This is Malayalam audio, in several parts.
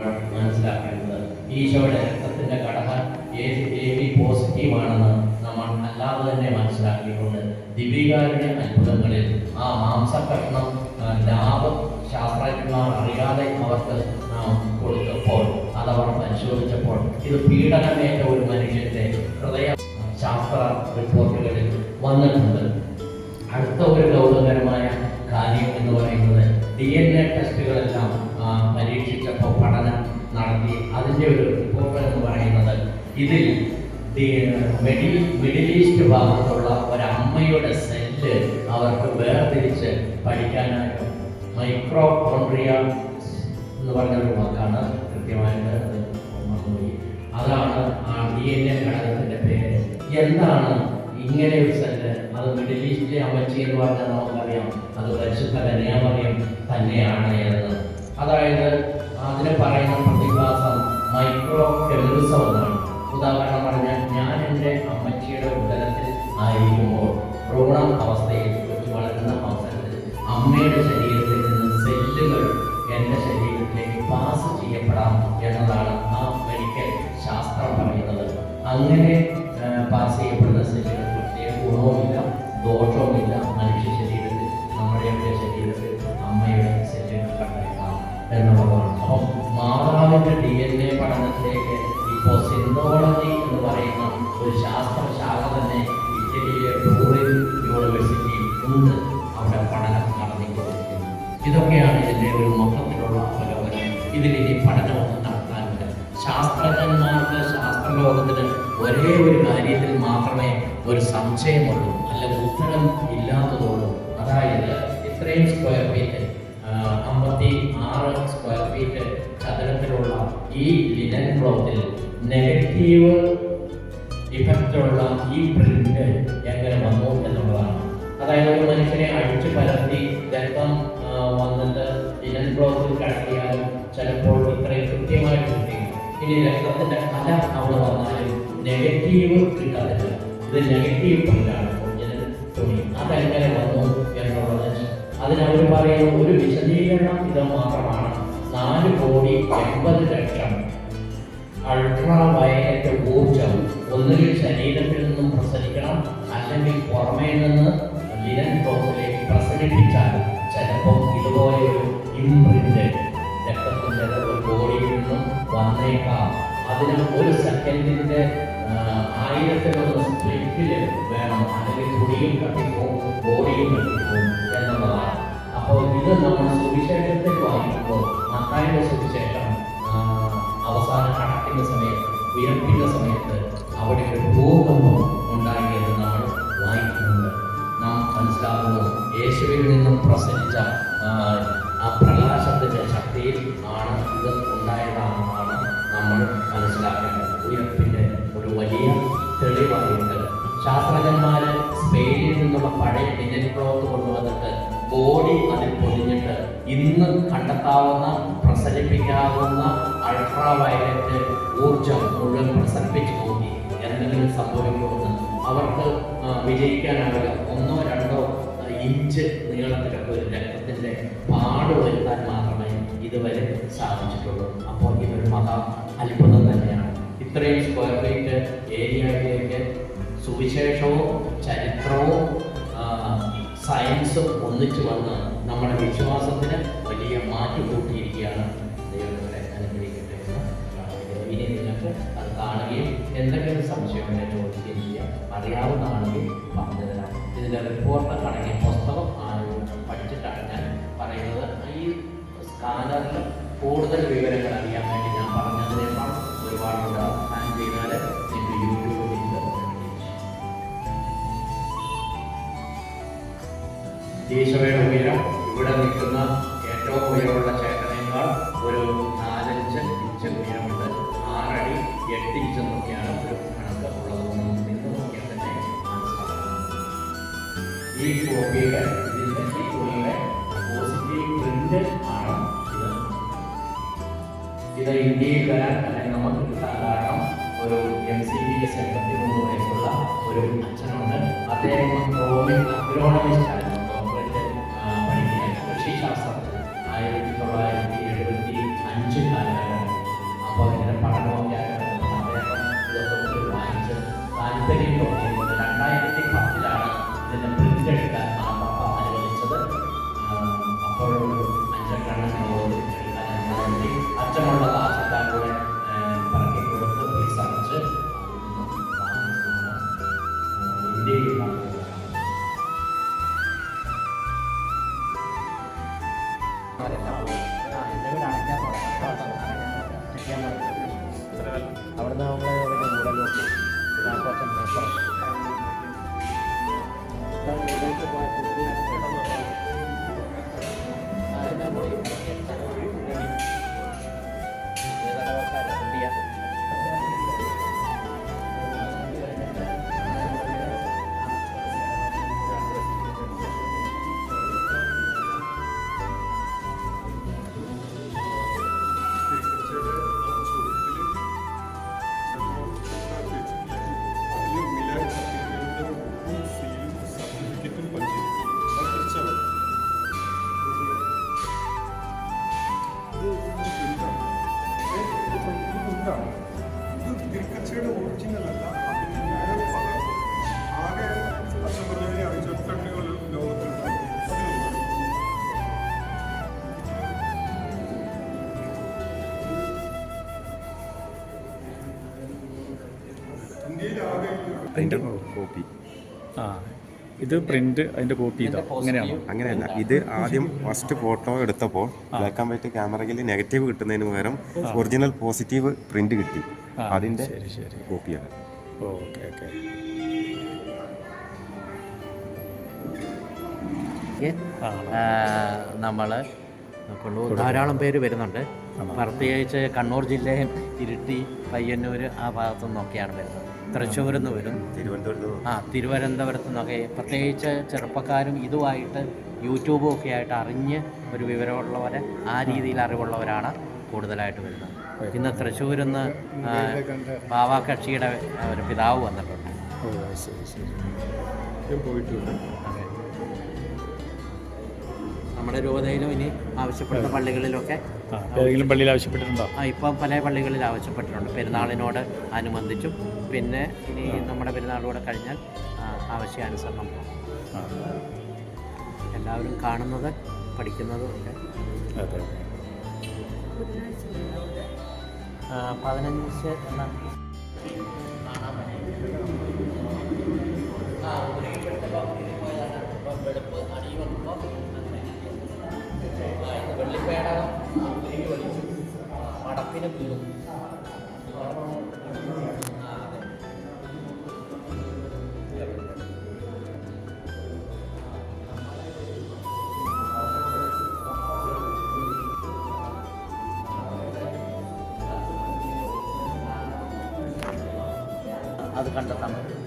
നമ്മൾ മനസ്സിലാക്കേണ്ടത്. ഈശോയുടെ രക്തത്തിൻ്റെ ഘടന AB പോസിറ്റീവാണെന്ന് നമ്മൾ അല്ലാതെ തന്നെ മനസ്സിലാക്കിയിട്ടുണ്ട്. ദിപികാരുടെ അത്ഭുതങ്ങളിൽ ആ മാംസകഷ്ണം ലാബ് ശാസ്ത്രജ്ഞന്മാർ അറിയാതെ അവർക്ക് കൊടുത്തപ്പോൾ അതവർ പരിശോധിച്ചപ്പോൾ ഇത് പീഡനമേറ്റ ഒരു മനുഷ്യൻ്റെ ഹൃദയ ശാസ്ത്ര റിപ്പോർട്ടുകളിൽ വന്നിട്ടുണ്ട്. അടുത്ത ഒരു കൗതുകകരമായ കാര്യം എന്ന് പറയുന്നത് DNA ടെസ്റ്റുകളെല്ലാം പരീക്ഷിച്ചപ്പോൾ പഠനം നടത്തി അതിൻ്റെ ഒരു റിപ്പോർട്ട് എന്ന് പറയുന്നത് ഇതിൽ മിഡിൽ ഈസ്റ്റ് ഭാഗത്തുള്ള ഒരമ്മയുടെ സെല്ല് അവർക്ക് വേർതിരിച്ച് പഠിക്കാനായിട്ട് മൈക്രോകോൺട്രിയ എന്ന് പറഞ്ഞൊരു വാക്കാണ് കൃത്യമായിട്ട് മറന്നുപോയി. അതാണ് ആ DNA ഘടകത്തിൻ്റെ പേര്. എന്താണ് ഇങ്ങനെ ഒരു സെല്ല്? അത് മിഡിൽ ഈസ്റ്റിലെ അമ്മച്ചി എന്ന് പറഞ്ഞാൽ നമുക്കറിയാം അത് പരിശുദ്ധ കന്യാമറിയം തന്നെയാണ് എന്ന്. അതായത് അതിന് പറയുന്ന പ്രതിഭാസം മൈക്രോ ഫെമിനിസം എന്നാണ്. ഉദാഹരണം പറഞ്ഞാൽ ഞാൻ എൻ്റെ അമ്മച്ചിയുടെ ഉദരത്തിൽ ആയിരിക്കുമ്പോൾ ഭ്രൂണ അവസ്ഥയിൽ വെച്ച് വളരുന്ന അവസരത്തിൽ അമ്മയുടെ ശരീരത്തിൽ നിന്ന് സെല്ലുകൾ എൻ്റെ ശരീരത്തിലേക്ക് പാസ് ചെയ്യപ്പെടാം എന്നതാണ് ആ മെഡിക്കൽ ശാസ്ത്രം പറയുന്നത്. അങ്ങനെ പാസ് ചെയ്യപ്പെടുന്ന സെല്ലുകൾ പ്രത്യേക ഗുണവുമില്ല ദോഷവുമില്ല മനുഷ്യ ശരീരത്തിൽ, നമ്മുടെയൊക്കെ ശരീരത്തിൽ അമ്മയുടെ സെല്ലുകൾ കണ്ടേക്കാം എന്നുള്ളതാണ്. അപ്പം മാതാവിൻ്റെ DNA പഠനത്തിലേക്ക് ഇപ്പോൾ സിന്തോളജി എന്ന് പറയുന്ന ഒരു ശാസ്ത്രശാഖ തന്നെ ഇറ്റലിയിലെ ടൂറിൻ യൂണിവേഴ്സിറ്റിയിൽ ഉണ്ട്. അവിടെ പഠനം നടത്തിക്കൊണ്ടിരിക്കുന്നു. ഇതൊക്കെയാണ് ഇതിൻ്റെ ഒരു മൊത്തത്തിലുള്ള അവലോകനം. ഇതിലിനി പഠനമൊന്നും നടത്താനുണ്ട്. ശാസ്ത്രജ്ഞന്മാർക്ക് ശാസ്ത്രലോകത്തിന് ഒരേ ഒരു കാര്യത്തിൽ മാത്രമേ ഒരു സംശയമുള്ളൂ, അല്ലെങ്കിൽ ഉത്തരം ഇല്ലാത്തതുള്ളൂ. അതായത് ഇത്രയും സ്ക്വയർ ഫീറ്റ് 56 സ്ക്വയർ ഫീറ്റ് ചതുരത്തിലുള്ള ഈ ലിനൻ ക്ലോത്തിൽ നെഗറ്റീവ് ഇഫക്റ്റുള്ള ഈ പ്രിന്റ് എങ്ങനെ വന്നു എന്നുള്ളതാണ്. അതായത് ഒരു മനുഷ്യനെ അടിച്ചു പരത്തി ഗർഭം വന്നിട്ട് ലിനൻ ക്ലോത്തിൽ കിടത്തിയാലും ചിലപ്പോൾ ഇത്രയും കൃത്യമായിട്ട് കിട്ടും. ഇനി രക്തത്തിൻ്റെ കല അവിടെ വന്നാലും നെഗറ്റീവ് കിട്ടാതില്ല. ഇത് നെഗറ്റീവ് പ്രിന്റാണ് ഒറിജിനൽ തുണി. അതെങ്ങനെ വന്നു എന്നുള്ളത് അതിനവർ പറയുന്ന ഒരു വിശദീകരണം ഇത് മാത്രമാണ്. 4,80,00,000 അൾട്രാ വയലറ്റ് ഊർജം ഒന്നുകിൽ ശരീരത്തിൽ നിന്നും പ്രസരിക്കണം, അല്ലെങ്കിൽ പുറമേ നിന്ന് ലിനൻ ക്ലോത്തിലേക്ക് പ്രസരിപ്പിച്ചാൽ ചിലപ്പോൾ ഇതുപോലെ ഒരു ഇംപ്രിന്റ് രക്തത്തിൻ്റെ ഒരു ബോഡിയിൽ നിന്നും വന്നേക്കാം. അതിന് ഒരു സെക്കൻഡിൻ്റെ 1000 സ്പ്ലിറ്റിൽ വേണം, അല്ലെങ്കിൽ തുണിയും കട്ടിപ്പോവും ബോഡിയും കട്ടിപ്പോവും എന്നുള്ളതാണ്. അപ്പോൾ ഇത് നമ്മൾ സുവിശേഷത്തിൽ വായിക്കുമ്പോൾ മത്തായിയുടെ സുവിശേഷം അവസാന കണക്കിൻ്റെ സമയത്ത് ഉയർപ്പിൻ്റെ സമയത്ത് അവിടെ ഒരു ഭൂകമ്പം ഉണ്ടാക്കിയത് നമ്മൾ വായിക്കുന്നുണ്ട്. നാം മനസ്സിലാക്കുന്നു യേശുവിൽ നിന്നും പ്രസരിച്ച ആ പ്രകാശത്തിൻ്റെ ശക്തിയിൽ ആണ് ഇത് ഉണ്ടായതാണെന്നാണ് നമ്മൾ മനസ്സിലാക്കേണ്ടത്. ഉയർപ്പിൻ്റെ ഒരു വലിയ തെളിവായിട്ട് ശാസ്ത്രജ്ഞന്മാർ സ്പെയിനിൽ നിന്നുള്ള പഴയ ലിനൻ ക്ലോത്ത് കൊണ്ടുവന്നിട്ട് ബോഡി അതിൽ പൊതിഞ്ഞിട്ട് ഇന്ന് കണ്ടെത്താവുന്ന പ്രസരിപ്പിക്കാവുന്ന അൾട്രാ വയലറ്റ് ഊർജം മുഴുവൻ പ്രസരിപ്പിച്ച് നോക്കി എന്തെങ്കിലും സംഭവിക്കുമെന്ന് അവർക്ക് വിജയിക്കാനാവില്ല. 1-2 ഇഞ്ച് നീളത്തിലൊക്കെ ഒരു രക്തത്തിൻ്റെ പാട് വരുത്താൻ മാത്രമേ ഇതുവരെ സാധിച്ചിട്ടുള്ളൂ. അപ്പോൾ ഇതൊരു മഹാ അത്ഭുതം തന്നെയാണ്. ഇത്രയും സ്ക്വയർ ഫീറ്റ് ഏരിയയിലേക്ക് സുവിശേഷവും ചരിത്രവും സയൻസും ഒന്നിച്ചു വന്ന് നമ്മുടെ വിശ്വാസത്തിന് വലിയ മാറ്റി കൂട്ടിയിരിക്കുകയാണ്. ദൈവങ്ങളെ അനുഗ്രഹിക്കട്ടെ എന്ന് ഇനി നിങ്ങൾക്ക് അത് കാണുകയും എന്തെങ്കിലും സംശയങ്ങളെ ചോദിക്കുകയും ചെയ്യാം. അറിയാവുന്നതാണെങ്കിൽ പറഞ്ഞു തരാം. ഇതിൻ്റെ റിപ്പോർട്ട് അടങ്ങിയ പുസ്തകം പഠിച്ചിട്ടാണ് ഞാൻ പറയുന്നത്. ഈ സ്കാനറിൽ കൂടുതൽ വിവരങ്ങൾ അറിയാൻ വേണ്ടി ഞാൻ പറഞ്ഞതിനേക്കാൾ ഒരുപാട് സ്കാൻ ചെയ്താൽ നിങ്ങൾക്ക് യൂട്യൂബിൽ ഈശോയുടെ ഉയരം ഇവിടെ നിൽക്കുന്ന ഏറ്റവും ഉയരമുള്ള ചേട്ടനേക്കാൾ ഒരു 4-5 ഇഞ്ച് ഉയരമുണ്ട്. 6 അടി 8 ഇഞ്ച് എന്നൊക്കെയാണ് ഒരു കണക്ക് ഉള്ളത്. നിന്ന് നോക്കിയാൽ തന്നെ മനസ്സിലാക്കാം. ഈ കോപ്പിയുടെ ഈ തുണിയുടെ പോസിറ്റീവ് പ്രിന്റ് ആണ് ഇത് ഇന്ത്യയിൽ വരാൻ അല്ലെങ്കിൽ നമുക്ക് കിട്ടാൻ കാരണം ഒരു MCBS 83 വയസ്സുള്ള ഒരു അച്ഛനുണ്ട്. അദ്ദേഹം റോമിൽ അഗ്രോണമിസ്റ്റ് ആയിരുന്നു. കൃഷിശാസ്ത്രത്തിൽ 1975 കാലഘട്ടം അവിടുന്ന് നമ്മൾ കൂടുതലോട്ട് അതിൻ്റെ കോപ്പി. ഇത് പ്രിന്റ് അതിന്റെ കോപ്പി ഇതാ അങ്ങനെയാണോ? അങ്ങനെയല്ല, ഇത് ആദ്യം ഫസ്റ്റ് ഫോട്ടോ എടുത്തപ്പോൾ ബ്ലാക്ക് ആൻഡ് വൈറ്റ് ക്യാമറയിൽ നെഗറ്റീവ് കിട്ടുന്നതിന് പകരം ഒറിജിനൽ പോസിറ്റീവ് പ്രിന്റ് കിട്ടി. അതിന്റെ കോപ്പിയാണ്. Okay okay. നമ്മൾ ധാരാളം പേര് വരുന്നുണ്ട്. പ്രത്യേകിച്ച് കണ്ണൂർ ജില്ലയും ഇരിട്ടി, പയ്യന്നൂർ ആ ഭാഗത്തു നിന്നൊക്കെയാണ് വരുന്നത്. തൃശ്ശൂരിൽ നിന്ന് വരും, തിരുവനന്തപുരത്തു നിന്നൊക്കെ. പ്രത്യേകിച്ച് ചെറുപ്പക്കാരും ഇതുമായിട്ട് യൂട്യൂബും ഒക്കെ ആയിട്ട് അറിഞ്ഞ് ഒരു വിവരമുള്ളവരെ ആ രീതിയിൽ അറിവുള്ളവരാണ് കൂടുതലായിട്ട് വരുന്നത്. ഇന്ന് തൃശ്ശൂരിൽ നിന്ന് പാവാക്കക്ഷിയുടെ ഒരു പിതാവ് വന്നിട്ടുണ്ട്. നമ്മുടെ രൂപതയിലും ഇനി ആവശ്യപ്പെടുന്ന പള്ളികളിലൊക്കെ ഏതെങ്കിലും പള്ളിയിൽ ആവശ്യപ്പെട്ടിട്ടുണ്ടോ? ഇപ്പം പല പള്ളികളിൽ ആവശ്യപ്പെട്ടിട്ടുണ്ട്, പെരുന്നാളിനോട് അനുബന്ധിച്ചും. പിന്നെ ഇനി നമ്മുടെ പെരുന്നാളൂടെ കഴിഞ്ഞാൽ ആവശ്യാനുസരണം എല്ലാവരും കാണുന്നത് പഠിക്കുന്നതും ഒക്കെ. 15 എന്ന വെള്ളിപ്പേടകം മടപ്പിന് വീഴും. അത് കണ്ടെത്താൻ പറ്റും.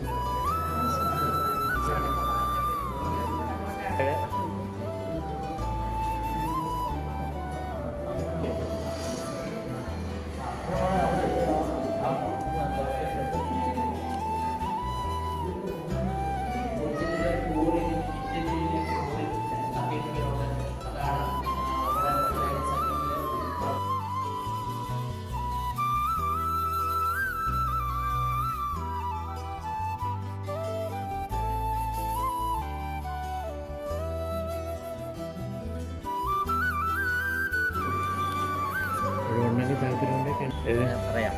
പറയാം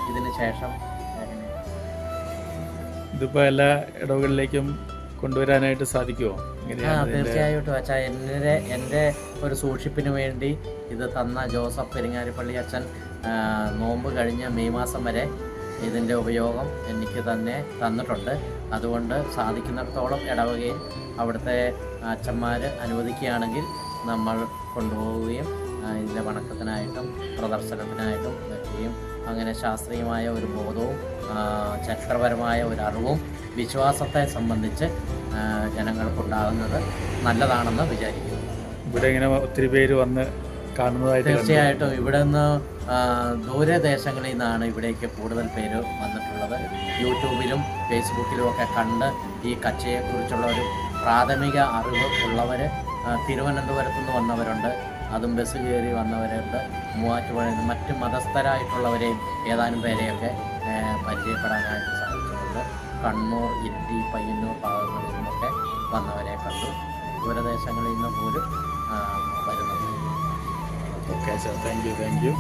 ഇതിന് ശേഷം. ഇതിപ്പോൾ എല്ലാ ഇടവുകളിലേക്കും കൊണ്ടുവരാനായിട്ട് സാധിക്കുമോ? തീർച്ചയായിട്ടും അച്ഛാ. എൻ്റെ ഒരു സൂക്ഷിപ്പിന് വേണ്ടി ഇത് തന്ന ജോസഫ് പെരിങ്ങാരിപ്പള്ളി അച്ഛൻ നോമ്പ് കഴിഞ്ഞ മെയ് മാസം വരെ ഇതിൻ്റെ ഉപയോഗം എനിക്ക് തന്നെ തന്നിട്ടുണ്ട്. അതുകൊണ്ട് സാധിക്കുന്നിടത്തോളം ഇടവകയിൽ അവിടുത്തെ അച്ഛന്മാർ അനുവദിക്കുകയാണെങ്കിൽ നമ്മൾ കൊണ്ടുപോവുകയും ഇതിൻ്റെ വണക്കത്തിനായിട്ടും പ്രദർശനത്തിനായിട്ടും വയ്ക്കുകയും അങ്ങനെ ശാസ്ത്രീയമായ ഒരു ബോധവും ചരിത്രപരമായ ഒരു അറിവും വിശ്വാസത്തെ സംബന്ധിച്ച് ജനങ്ങൾക്കുണ്ടാകുന്നത് നല്ലതാണെന്ന് വിചാരിക്കുന്നു. ഇവിടെ ഇങ്ങനെ ഒത്തിരി പേര് വന്ന് കാണുന്നതായിട്ട് തീർച്ചയായിട്ടും ഇവിടെ നിന്ന് ദൂരദേശങ്ങളിൽ നിന്നാണ് ഇവിടേക്ക് കൂടുതൽ പേര് വന്നിട്ടുള്ളത്. യൂട്യൂബിലും ഫേസ്ബുക്കിലും ഒക്കെ കണ്ട് ഈ കച്ചയെക്കുറിച്ചുള്ള ഒരു പ്രാഥമിക അറിവ് ഉള്ളവർ തിരുവനന്തപുരത്തു നിന്ന് വന്നവരുണ്ട്, അതും ബസ് കയറി വന്നവരുണ്ട്, മൂവാറ്റുപുഴയിൽ നിന്ന് മറ്റ് മതസ്ഥരായിട്ടുള്ളവരെയും ഏതാനും പേരെയൊക്കെ പരിചയപ്പെടാനായിട്ട് സാധിച്ചിട്ടുണ്ട്. കണ്ണൂർ, ഇരിട്ടി, പയ്യന്നൂർ ഭാഗങ്ങളിൽ നിന്നൊക്കെ വന്നവരെ കണ്ടു. ദൂരദേശങ്ങളിൽ നിന്ന് പോലും വരുന്നുണ്ട്. Okay sir, thank you.